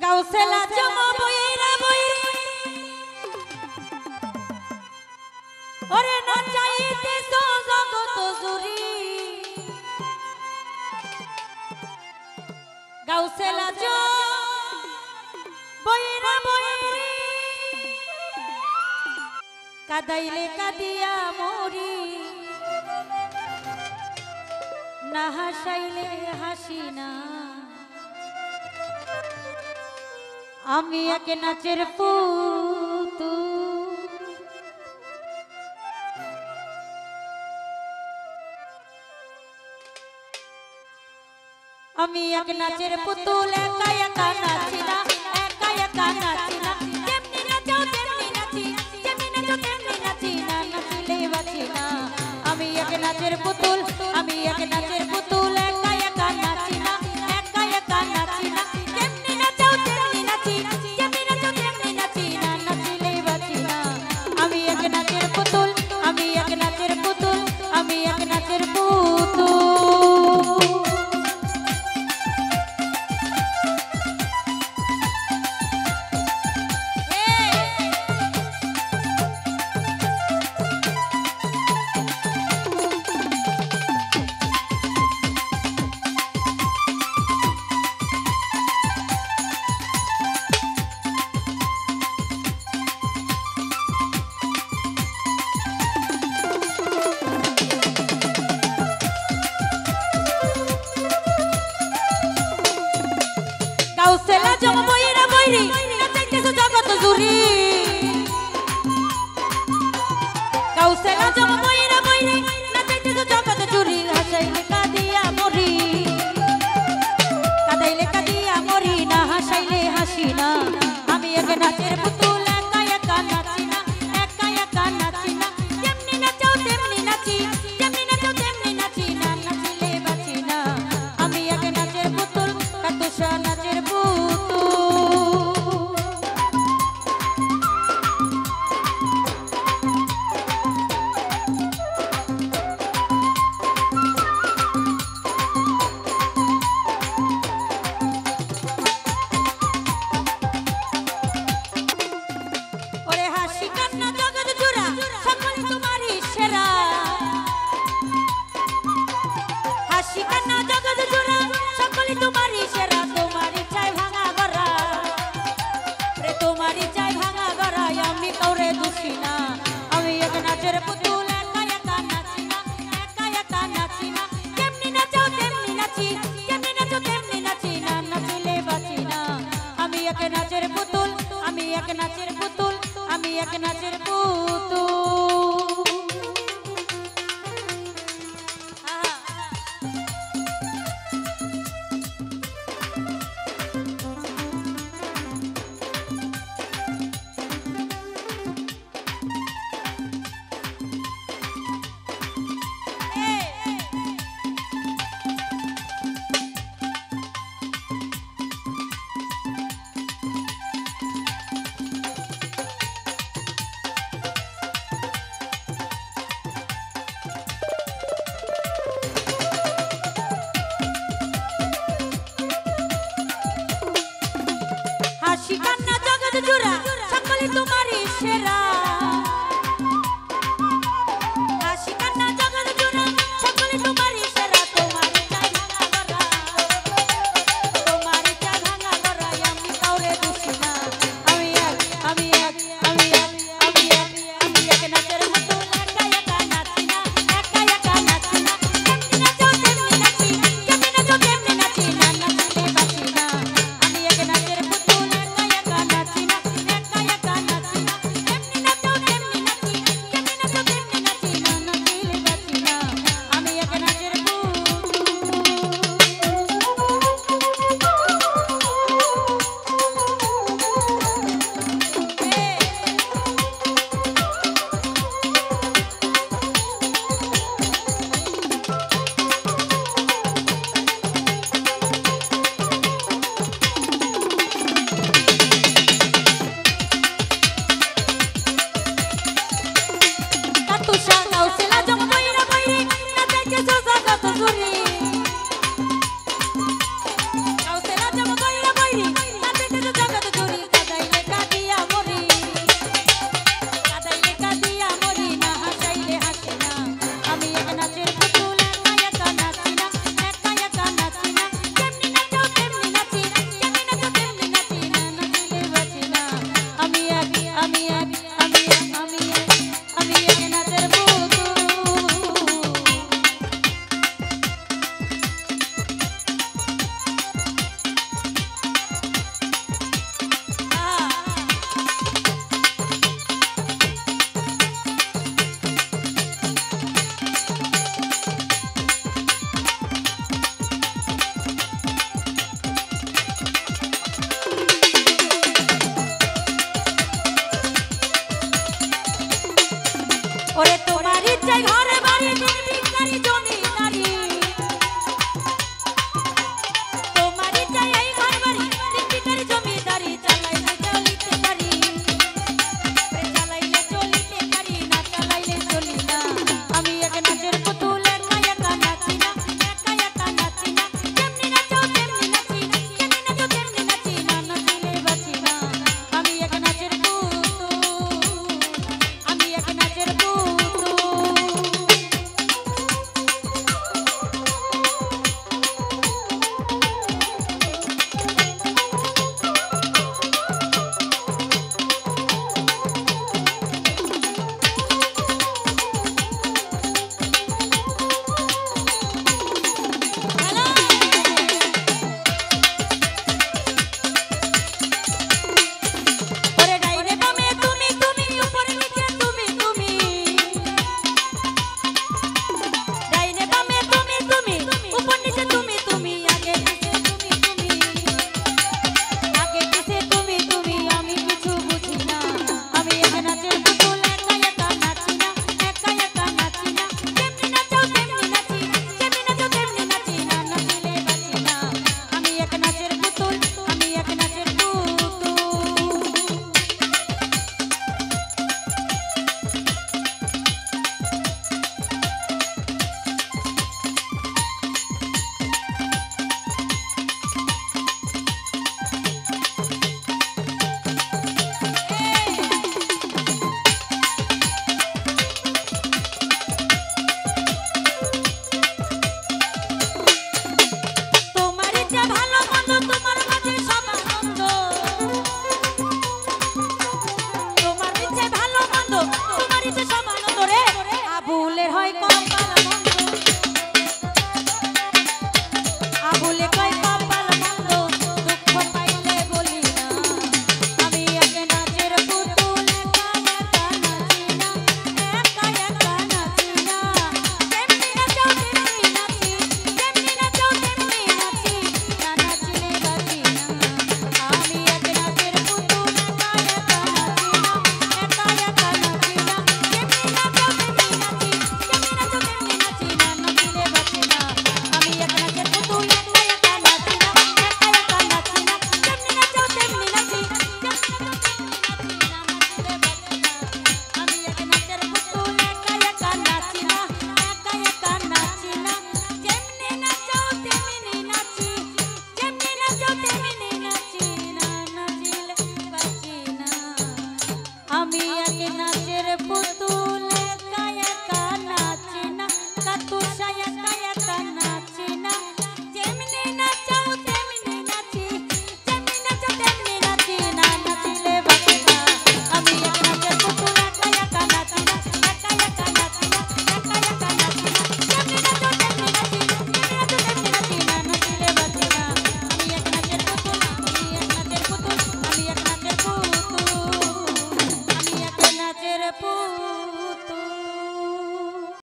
কাউসেলা জমা বইরা বইরে ওরে না চাইতেছ জগত জুরি কাউসেলা জমা বইরা বইরে কাদাইলে কাদিয়া মরি না হাসাইলে হাসি না আমি এক নাচের পুতুল আমি এক নাচের পুতুল একা একা নাচি না একা একা নাচি না যেমনি নাচো তেমনি নাচি যেমনি নাচো তেমনি নাচি না নাচিলে বাঁচি না আমি এক নাচের পুতুল আমি এক নাচের পুতুল একা একা নাচি না একা একা নাচি না যেমনি নাচো তেমনি নাচি যেমনি নাচো তেমনি নাচি না নাচিলে বাঁচি না আমি এক নাচের পুতুল আমি এক নাচের পুতুল আমি এক নাচের পুতুল কাউসেলা জমা বইরা বইরি নাচাইতেছো জগত জুরি কাউসেলা জমা বইরা বইরি নাচাইতেছো জগত জুরি হাসাইলে কাদিয়া মরি কাদাইলে কাদিয়া মরি না হাসাইলে হাসি না আমি এক নাচের পুতুল একা একা নাচি না একা একা নাচি না যেমনি নাচো তেমনি নাচি যেমনি নাচো তেমনি নাচি না নাচিলে বাঁচি না আমি এক নাচের পুতুল কাতুষা নাচের নাচের পুতুল আমি এক নাচের পুতুল আমি এক নাচের পুতুল হাসি কান্না